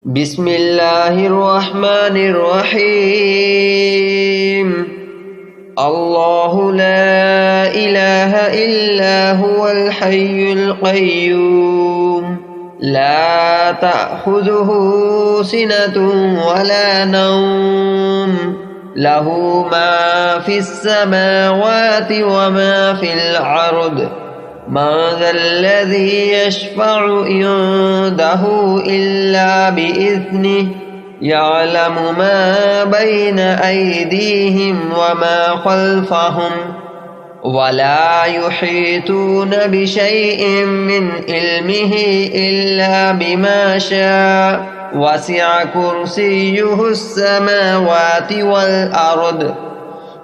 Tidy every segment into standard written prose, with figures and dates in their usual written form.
بسم الله الرحمن الرحيم. الله لا إله إلا هو الحي القيوم لا تأخذه سنة ولا نوم له ما في السماوات وما في الأرض من ذا الذي يشفع عنده إلا بإذنه يعلم ما بين أيديهم وما خلفهم ولا يحيطون بشيء من علمه إلا بما شاء وسع كرسيه السماوات والأرض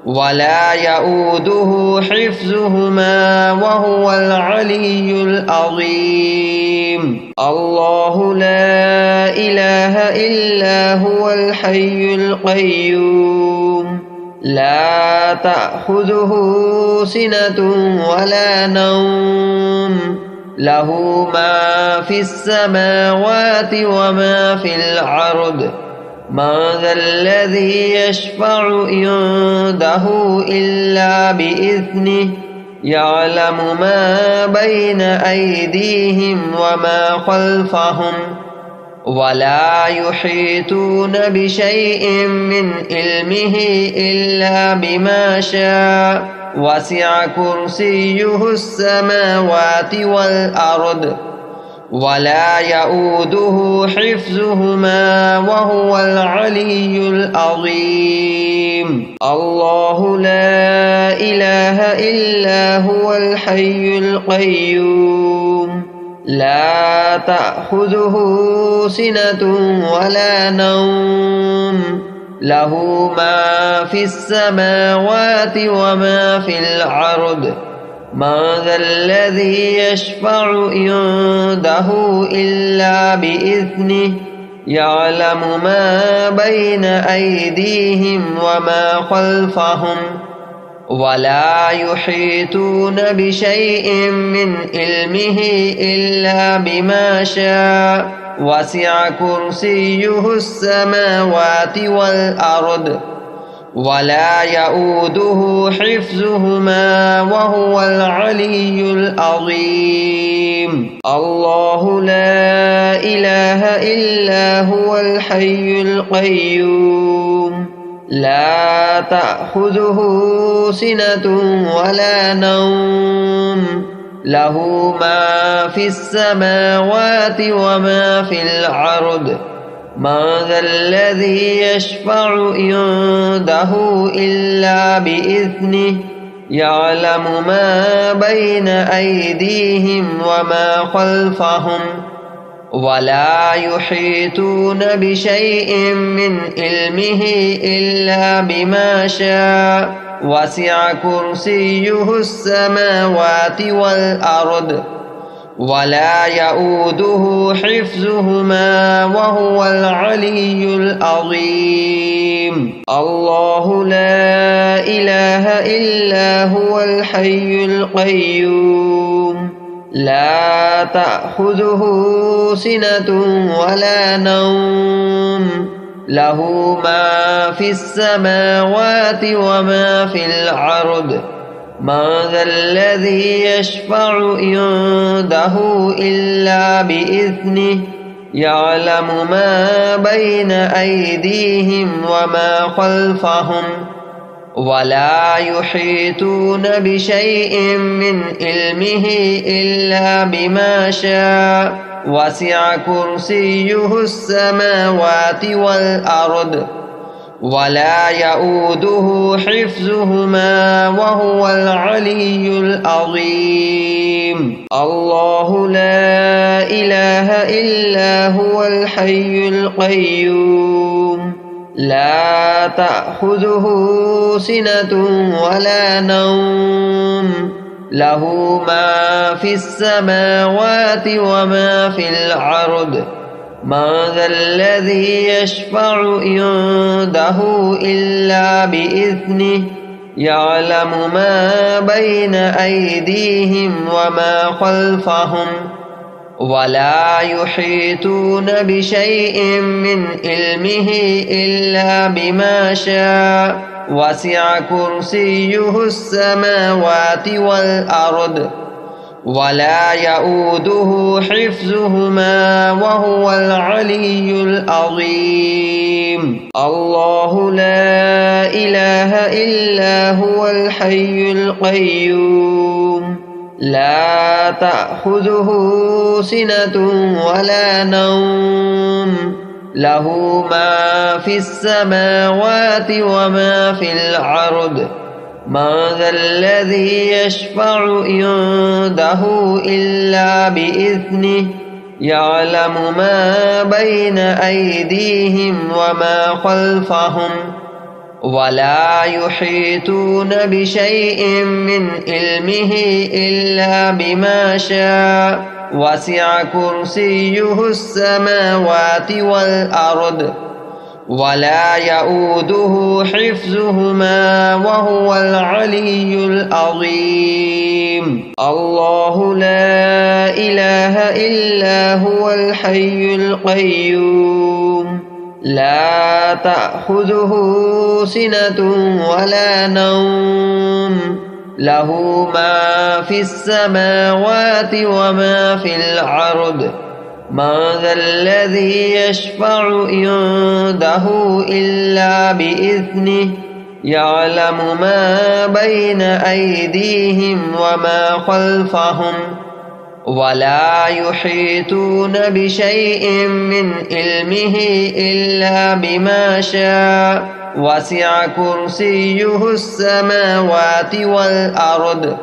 ولا يؤوده حفظهما وهو العلي العظيم. الله لا إله إلا هو الحي القيوم لا تأخذه سنة ولا نوم له ما في السماوات وما في الأرض من ذا الذي يشفع عنده إلا بإذنه يعلم ما بين أيديهم وما خلفهم ولا يحيطون بشيء من علمه إلا بما شاء وسع كرسيه السماوات والأرض ولا يؤوده حفظهما وهو العلي العظيم. الله لا إله إلا هو الحي القيوم لا تأخذه سنة ولا نوم له ما في السماوات وما في الأرض من ذا الذي يشفع عنده إلا بإذنه يعلم ما بين أيديهم وما خلفهم ولا يحيطون بشيء من علمه إلا بما شاء وسع كرسيه السماوات والأرض ولا يؤوده حفظهما وهو العلي العظيم. الله لا إله إلا هو الحي القيوم لا تأخذه سنة ولا نوم له ما في السماوات وما في الأرض من ذا الذي يشفع عنده إلا بإذنه يعلم ما بين أيديهم وما خلفهم ولا يحيطون بشيء من علمه إلا بما شاء وسع كرسيه السماوات والأرض ولا يؤوده حفظهما وهو العلي العظيم. الله لا إله إلا هو الحي القيوم لا تأخذه سنة ولا نوم له ما في السماوات وما في الأرض من ذا الذي يشفع عنده إلا بإذنه يعلم ما بين أيديهم وما خلفهم ولا يحيطون بشيء من علمه إلا بما شاء وسع كرسيه السماوات والأرض ولا يؤوده حفظهما وهو العلي العظيم. الله لا إله إلا هو الحي القيوم لا تأخذه سنة ولا نوم له ما في السماوات وما في الأرض من ذا الذي يشفع عنده إلا بإذنه يعلم ما بين أيديهم وما خلفهم ولا يحيطون بشيء من علمه إلا بما شاء وسع كرسيه السماوات والأرض ولا يؤوده حفظهما وهو العلي العظيم. الله لا إله إلا هو الحي القيوم لا تأخذه سنة ولا نوم له ما في السماوات وما في الأرض من ذا الذي يشفع عنده إلا بإذنه يعلم ما بين أيديهم وما خلفهم ولا يحيطون بشيء من علمه إلا بما شاء وسع كرسيه السماوات والأرض ولا يؤوده حفظهما وهو العلي العظيم. الله لا إله إلا هو الحي القيوم لا تأخذه سنة ولا نوم له ما في السماوات وما في الأرض من ذا الذي يشفع عنده إلا بإذنه يعلم ما بين أيديهم وما خلفهم ولا يحيطون بشيء من علمه إلا بما شاء وسع كرسيه السماوات والأرض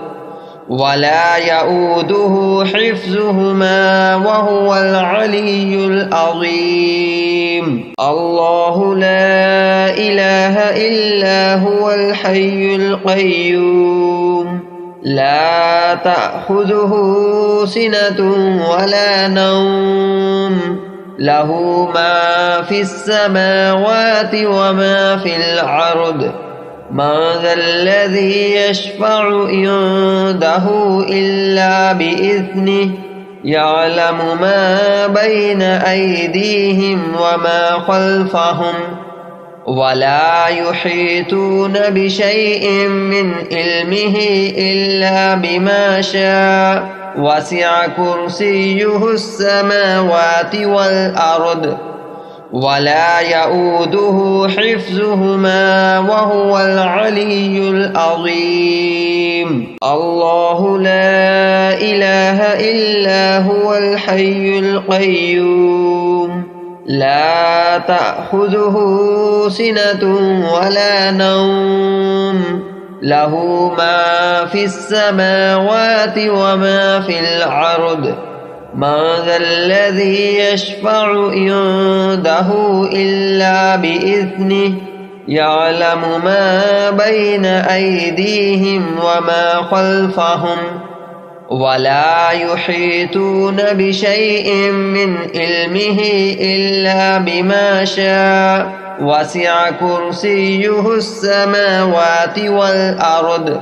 ولا يؤوده حفظهما وهو العلي العظيم. الله لا إله إلا هو الحي القيوم لا تأخذه سنة ولا نوم له ما في السماوات وما في الأرض من ذا الذي يشفع عنده إلا بإذنه يعلم ما بين أيديهم وما خلفهم ولا يحيطون بشيء من علمه إلا بما شاء وسع كرسيه السماوات والأرض ولا يؤوده حفظهما وهو العلي العظيم. الله لا إله إلا هو الحي القيوم لا تأخذه سنة ولا نوم له ما في السماوات وما في الأرض من ذا الذي يشفع عنده إلا بإذنه يعلم ما بين أيديهم وما خلفهم ولا يحيطون بشيء من علمه إلا بما شاء وسع كرسيه السماوات والأرض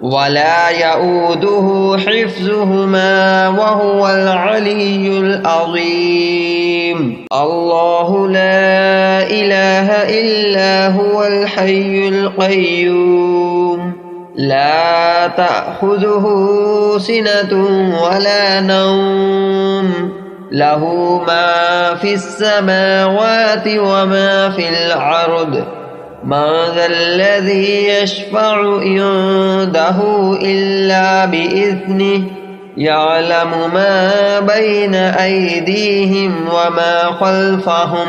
ولا يؤوده حفظهما وهو العلي العظيم. الله لا إله إلا هو الحي القيوم لا تأخذه سنة ولا نوم له ما في السماوات وما في الأرض من ذا الذي يشفع عنده إلا بإذنه يعلم ما بين أيديهم وما خلفهم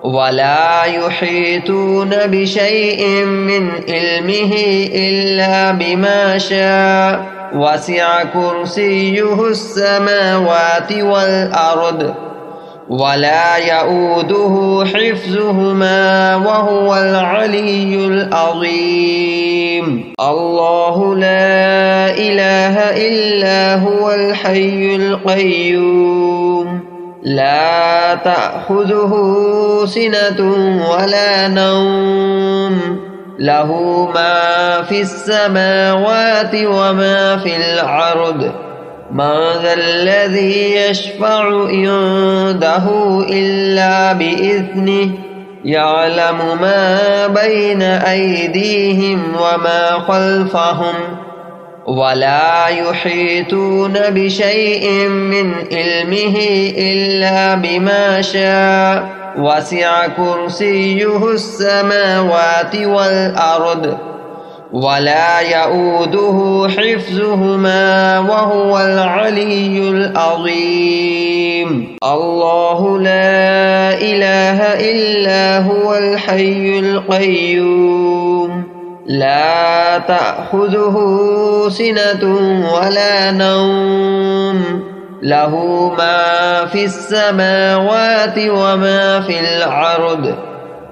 ولا يحيطون بشيء من علمه إلا بما شاء وسع كرسيه السماوات والأرض ولا يؤوده حفظهما وهو العلي العظيم. الله لا إله إلا هو الحي القيوم لا تأخذه سنة ولا نوم له ما في السماوات وما في الأرض من ذا الذي يشفع عنده إلا بإذنه يعلم ما بين أيديهم وما خلفهم ولا يحيطون بشيء من علمه إلا بما شاء وسع كرسيه السماوات والأرض ولا يؤوده حفظهما وهو العلي العظيم. الله لا إله إلا هو الحي القيوم لا تأخذه سنة ولا نوم له ما في السماوات وما في الأرض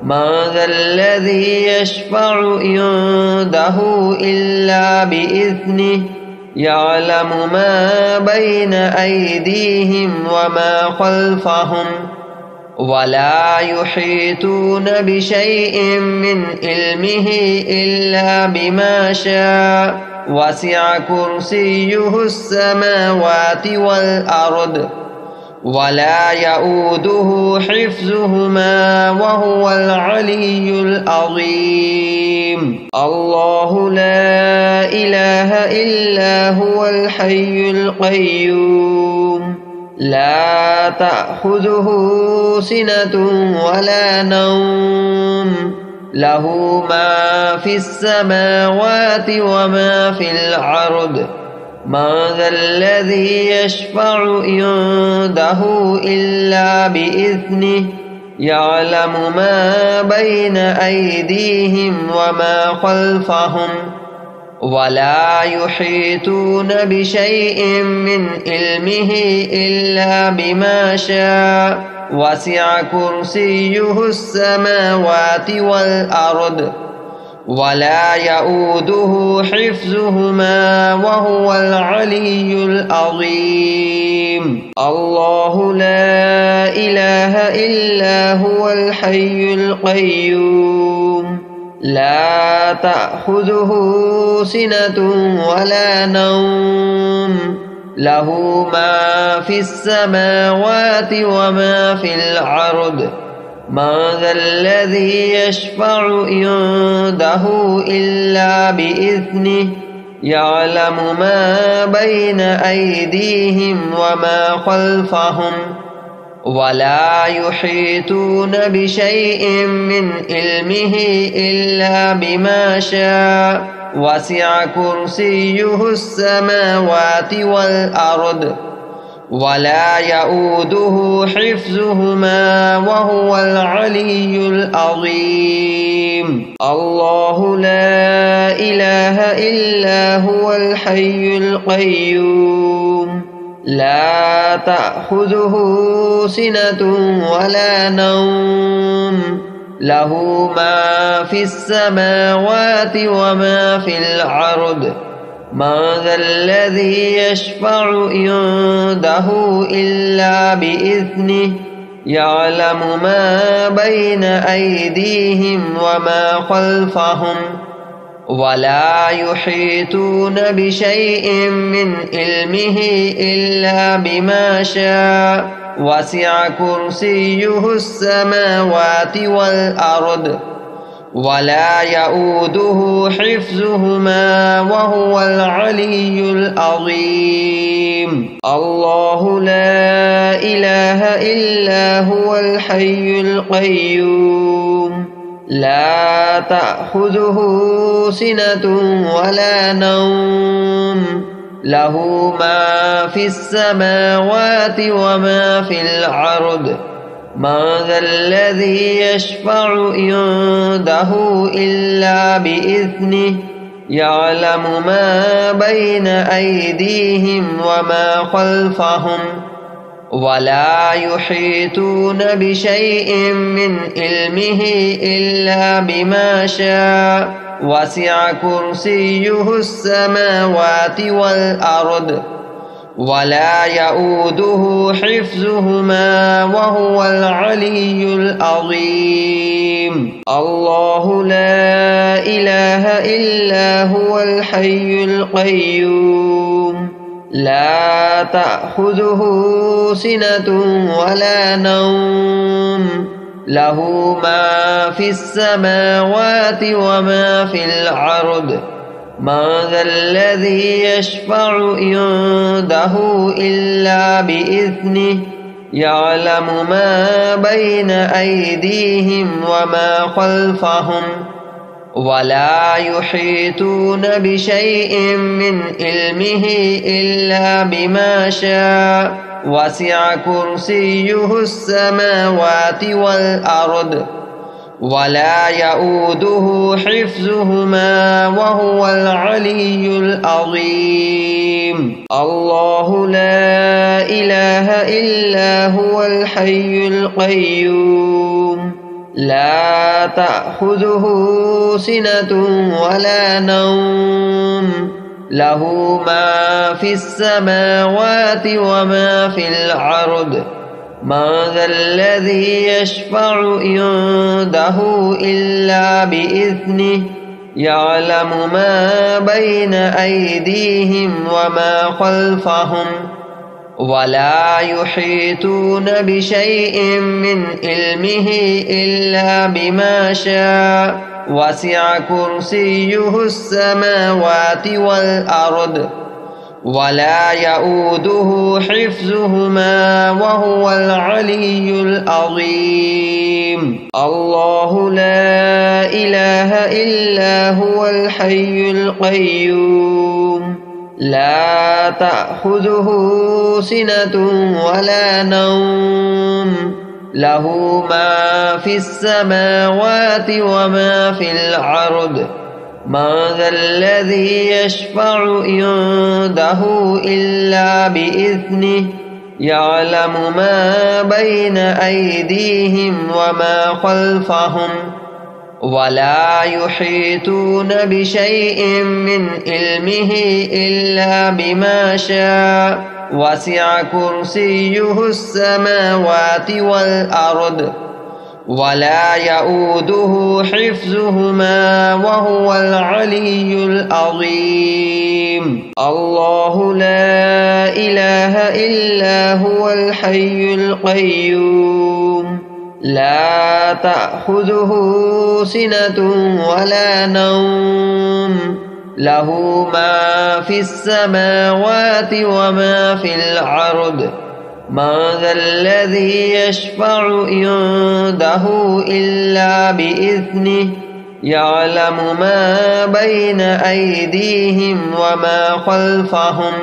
من ذا الذي يشفع عنده إلا بإذنه يعلم ما بين أيديهم وما خلفهم ولا يحيطون بشيء من علمه إلا بما شاء وسع كرسيه السماوات والأرض ولا يؤوده حفظهما وهو العلي العظيم. الله لا إله إلا هو الحي القيوم لا تأخذه سنة ولا نوم له ما في السماوات وما في الأرض من ذا الذي يشفع عنده إلا بإذنه يعلم ما بين أيديهم وما خلفهم ولا يحيطون بشيء من علمه إلا بما شاء وسع كرسيه السماوات والأرض ولا يؤوده حفظهما وهو العلي العظيم. الله لا إله إلا هو الحي القيوم لا تأخذه سنة ولا نوم له ما في السماوات وما في الأرض من ذا الذي يشفع عنده إلا بإذنه يعلم ما بين أيديهم وما خلفهم ولا يحيطون بشيء من علمه إلا بما شاء وسع كرسيه السماوات والأرض ولا يؤوده حفظهما وهو العلي العظيم. الله لا إله إلا هو الحي القيوم لا تأخذه سنة ولا نوم له ما في السماوات وما في الأرض من ذا الذي يشفع عنده إلا بإذنه يعلم ما بين أيديهم وما خلفهم ولا يحيطون بشيء من علمه إلا بما شاء وسع كرسيه السماوات والأرض ولا يؤوده حفظهما وهو العلي العظيم. الله لا إله إلا هو الحي القيوم لا تأخذه سنة ولا نوم له ما في السماوات وما في الأرض من ذا الذي يشفع عنده إلا بإذنه يعلم ما بين أيديهم وما خلفهم ولا يحيطون بشيء من علمه إلا بما شاء وسع كرسيه السماوات والأرض ولا يؤوده حفظهما وهو العلي العظيم. الله لا إله إلا هو الحي القيوم لا تأخذه سنة ولا نوم له ما في السماوات وما في الأرض من ذا الذي يشفع عنده إلا بإذنه يعلم ما بين أيديهم وما خلفهم ولا يحيطون بشيء من علمه إلا بما شاء وسع كرسيه السماوات والأرض ولا يؤوده حفظهما وهو العلي العظيم الله لا إله إلا هو الحي القيوم لا تأخذه سنة ولا نوم له ما في السماوات وما في الأرض من ذا الذي يشفع عنده إلا بإذنه يعلم ما بين أيديهم وما خلفهم ولا يحيطون بشيء من علمه إلا بما شاء وسع كرسيه السماوات والأرض ولا يؤوده حفظهما وهو العلي العظيم الله لا إله إلا هو الحي القيوم لا تأخذه سنة ولا نوم له ما في السماوات وما في الأرض من ذا الذي يشفع عنده إلا بإذنه يعلم ما بين أيديهم وما خلفهم ولا يحيطون بشيء من علمه إلا بما شاء وسع كرسيه السماوات والأرض ولا يؤوده حفظهما وهو العلي العظيم الله لا إله إلا هو الحي القيوم لا تأخذه سنة ولا نوم له ما في السماوات وما في الأرض من ذا الذي يشفع عنده إلا بإذنه يعلم ما بين أيديهم وما خلفهم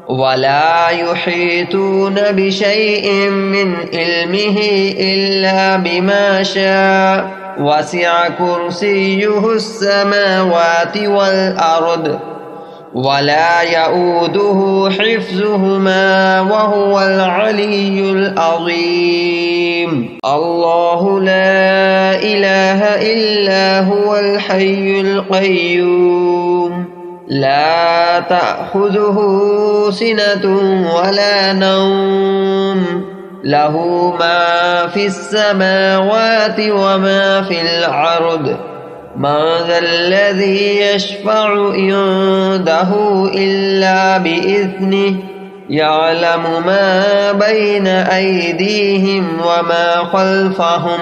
ولا يحيطون بشيء من علمه إلا بما شاء وسع كرسيه السماوات والأرض ولا يؤوده حفظهما وهو العلي العظيم الله لا إله إلا هو الحي القيوم لا تأخذه سنة ولا نوم له ما في السماوات وما في الأرض من ذا الذي يشفع عنده إلا بإذنه يعلم ما بين أيديهم وما خلفهم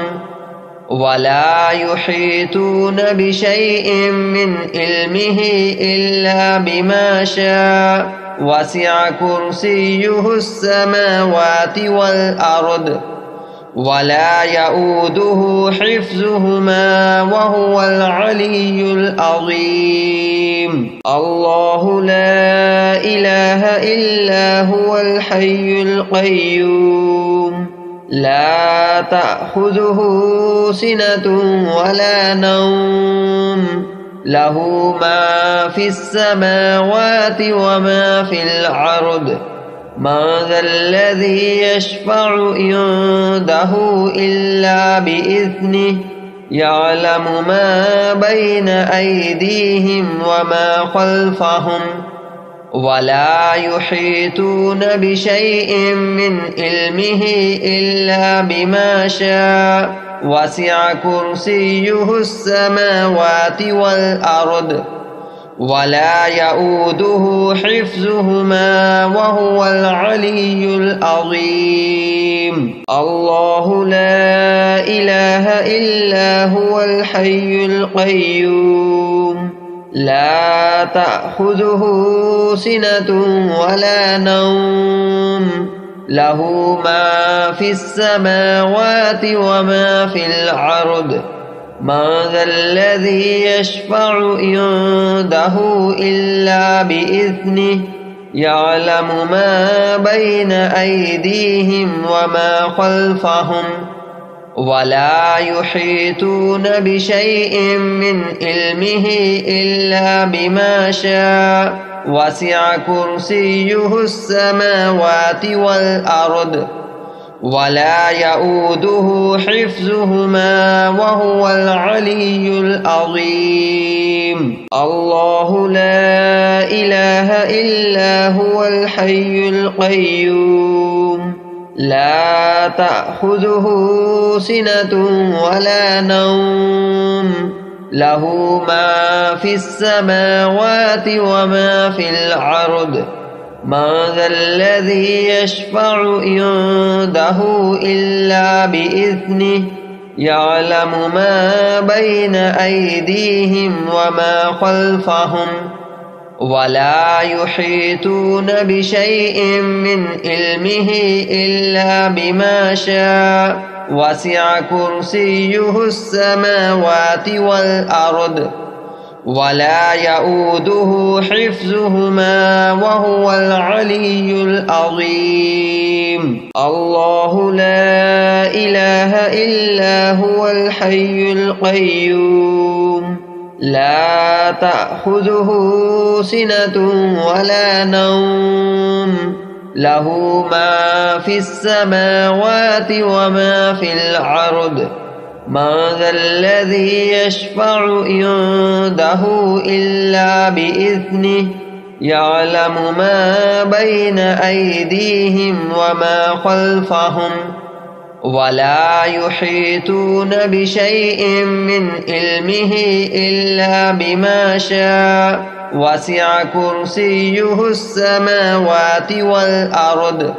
ولا يحيطون بشيء من علمه إلا بما شاء وسع كرسيه السماوات والأرض ولا يؤوده حفظهما وهو العلي العظيم الله لا إله إلا هو الحي القيوم لا تأخذه سنة ولا نوم له ما في السماوات وما في الأرض من ذا الذي يشفع عنده إلا بإذنه يعلم ما بين أيديهم وما خلفهم ولا يحيطون بشيء من علمه إلا بما شاء وسع كرسيه السماوات والأرض ولا يؤوده حفظهما وهو العلي العظيم. الله لا إله إلا هو الحي القيوم لا تأخذه سنة ولا نوم له ما في السماوات وما في الأرض من ذا الذي يشفع عنده إلا بإذنه يعلم ما بين أيديهم وما خلفهم ولا يحيطون بشيء من علمه إلا بما شاء وسع كرسيه السماوات والأرض ولا يؤوده حفظهما وهو العلي العظيم. الله لا إله إلا هو الحي القيوم لا تأخذه سنة ولا نوم له ما في السماوات وما في الأرض من ذا الذي يشفع عنده إلا بإذنه يعلم ما بين أيديهم وما خلفهم ولا يحيطون بشيء من علمه إلا بما شاء وسع كرسيه السماوات والأرض ولا يؤوده حفظهما وهو العلي العظيم. الله لا إله إلا هو الحي القيوم لا تأخذه سنة ولا نوم له ما في السماوات وما في الأرض من ذا الذي يشفع عنده إلا بإذنه يعلم ما بين أيديهم وما خلفهم ولا يحيطون بشيء من علمه إلا بما شاء وسع كرسيه السماوات والأرض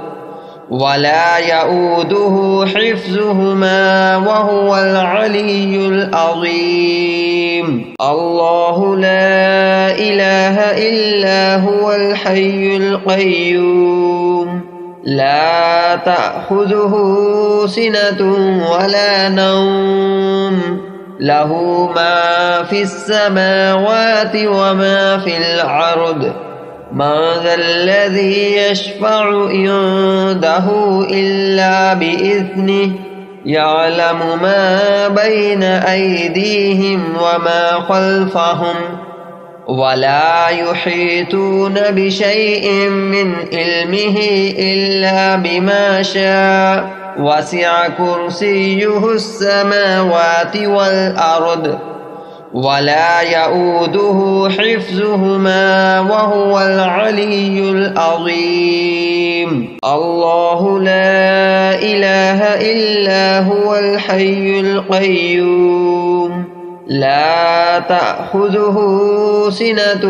ولا يؤوده حفظهما وهو العلي العظيم. الله لا إله إلا هو الحي القيوم لا تأخذه سنة ولا نوم له ما في السماوات وما في الأرض من ذا الذي يشفع عنده إلا بإذنه يعلم ما بين أيديهم وما خلفهم ولا يحيطون بشيء من علمه إلا بما شاء وسع كرسيه السماوات والأرض ولا يؤوده حفظهما وهو العلي العظيم. الله لا إله إلا هو الحي القيوم لا تأخذه سنة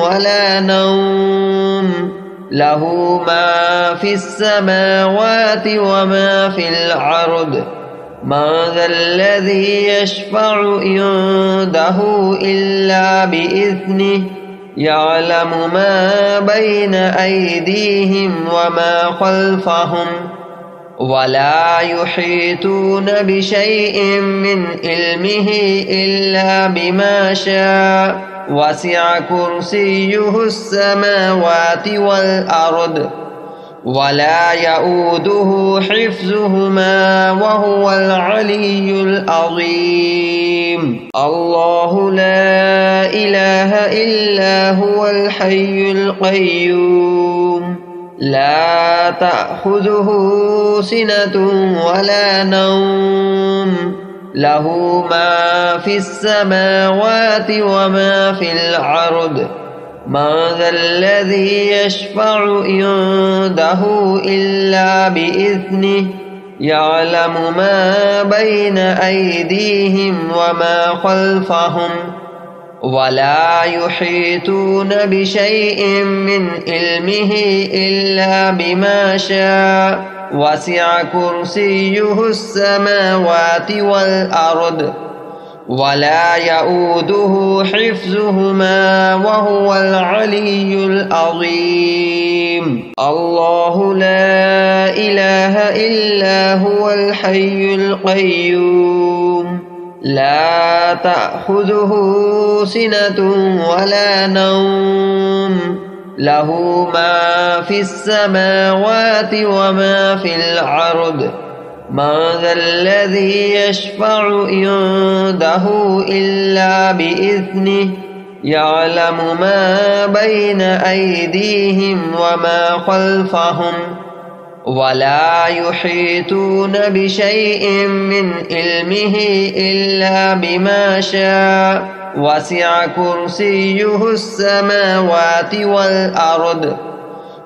ولا نوم له ما في السماوات وما في الأرض من ذا الذي يشفع عنده إلا بإذنه يعلم ما بين أيديهم وما خلفهم ولا يحيطون بشيء من علمه إلا بما شاء وسع كرسيه السماوات والأرض ولا يؤوده حفظهما وهو العلي العظيم. الله لا إله إلا هو الحي القيوم لا تأخذه سنة ولا نوم له ما في السماوات وما في الأرض من ذا الذي يشفع عنده إلا بإذنه يعلم ما بين أيديهم وما خلفهم ولا يحيطون بشيء من علمه إلا بما شاء وسع كرسيه السماوات والأرض ولا يؤوده حفظهما وهو العلي العظيم. الله لا إله إلا هو الحي القيوم لا تأخذه سنة ولا نوم له ما في السماوات وما في الأرض من ذا الذي يشفع عنده إلا بإذنه يعلم ما بين أيديهم وما خلفهم ولا يحيطون بشيء من علمه إلا بما شاء وسع كرسيه السماوات والأرض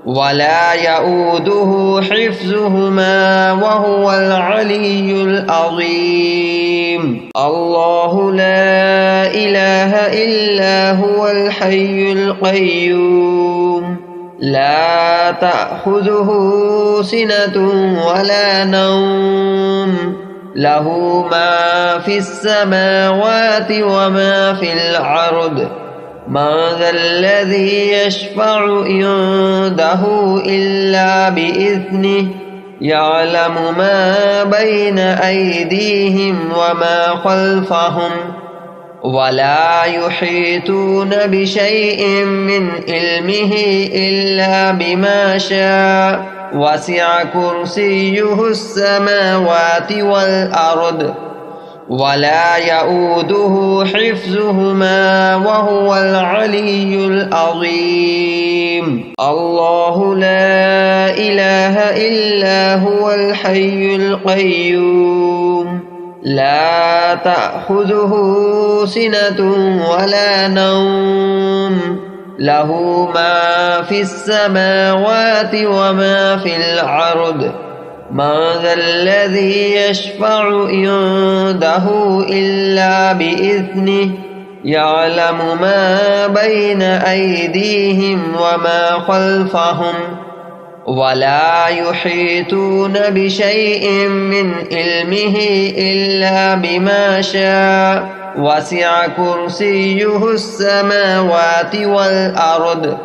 ولا يؤوده حفظهما وهو العلي العظيم. الله لا إله إلا هو الحي القيوم لا تأخذه سنة ولا نوم له ما في السماوات وما في الأرض من ذا الذي يشفع عنده إلا بإذنه يعلم ما بين أيديهم وما خلفهم ولا يحيطون بشيء من علمه إلا بما شاء وسع كرسيه السماوات والأرض ولا يؤوده حفظهما وهو العلي العظيم. الله لا إله إلا هو الحي القيوم لا تأخذه سنة ولا نوم له ما في السماوات وما في الأرض من ذا الذي يشفع عنده إلا بإذنه يعلم ما بين أيديهم وما خلفهم ولا يحيطون بشيء من علمه إلا بما شاء وسع كرسيه السماوات والأرض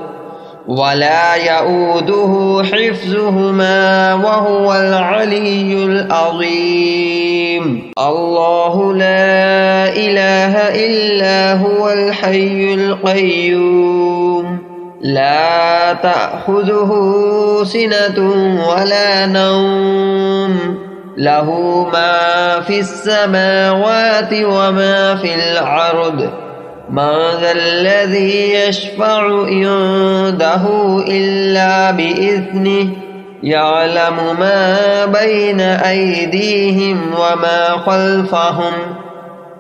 ولا يؤوده حفظهما وهو العلي العظيم. الله لا إله إلا هو الحي القيوم لا تأخذه سنة ولا نوم له ما في السماوات وما في الأرض من ذا الذي يشفع عنده إلا بإذنه يعلم ما بين أيديهم وما خلفهم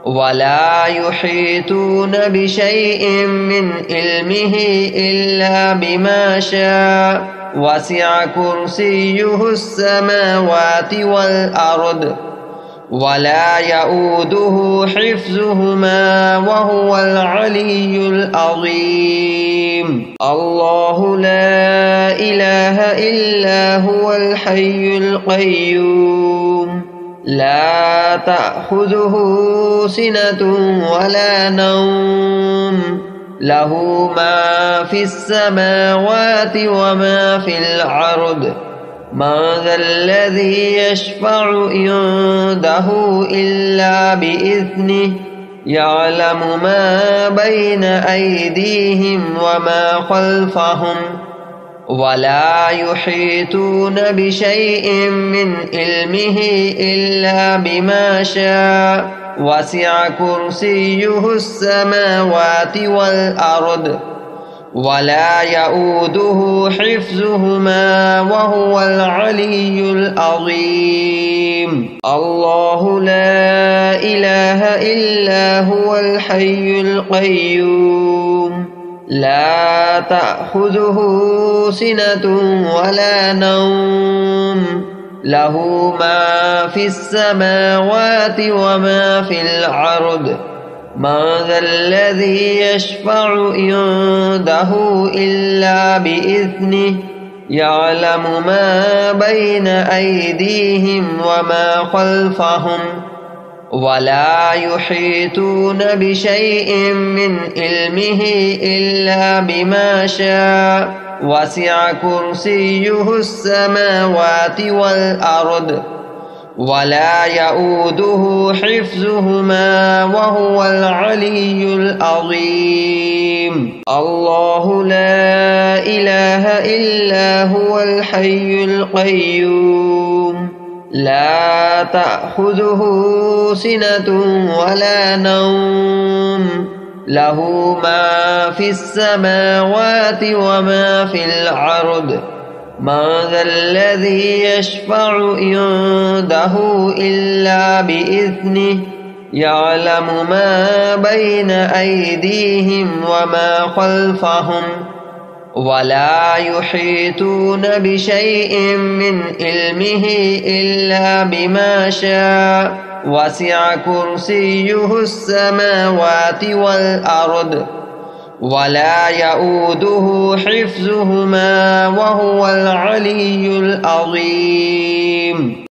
ولا يحيطون بشيء من علمه إلا بما شاء وسع كرسيه السماوات والأرض ولا يؤوده حفظهما وهو العلي العظيم. الله لا إله إلا هو الحي القيوم لا تأخذه سنة ولا نوم له ما في السماوات وما في الأرض من ذا الذي يشفع عنده إلا بإذنه يعلم ما بين أيديهم وما خلفهم ولا يحيطون بشيء من علمه إلا بما شاء وسع كرسيه السماوات والأرض ولا يؤوده حفظهما وهو العلي العظيم. الله لا إله إلا هو الحي القيوم لا تأخذه سنة ولا نوم له ما في السماوات وما في الأرض من ذا الذي يشفع عنده إلا بإذنه يعلم ما بين أيديهم وما خلفهم ولا يحيطون بشيء من علمه إلا بما شاء وسع كرسيه السماوات والأرض ولا يؤوده حفظهما وهو العلي العظيم. الله لا إله إلا هو الحي القيوم لا تأخذه سنة ولا نوم له ما في السماوات وما في الأرض من ذا الذي يشفع عنده إلا بإذنه يعلم ما بين أيديهم وما خلفهم ولا يحيطون بشيء من علمه إلا بما شاء وسع كرسيه السماوات والأرض ولا يؤوده حفظهما وهو العلي العظيم.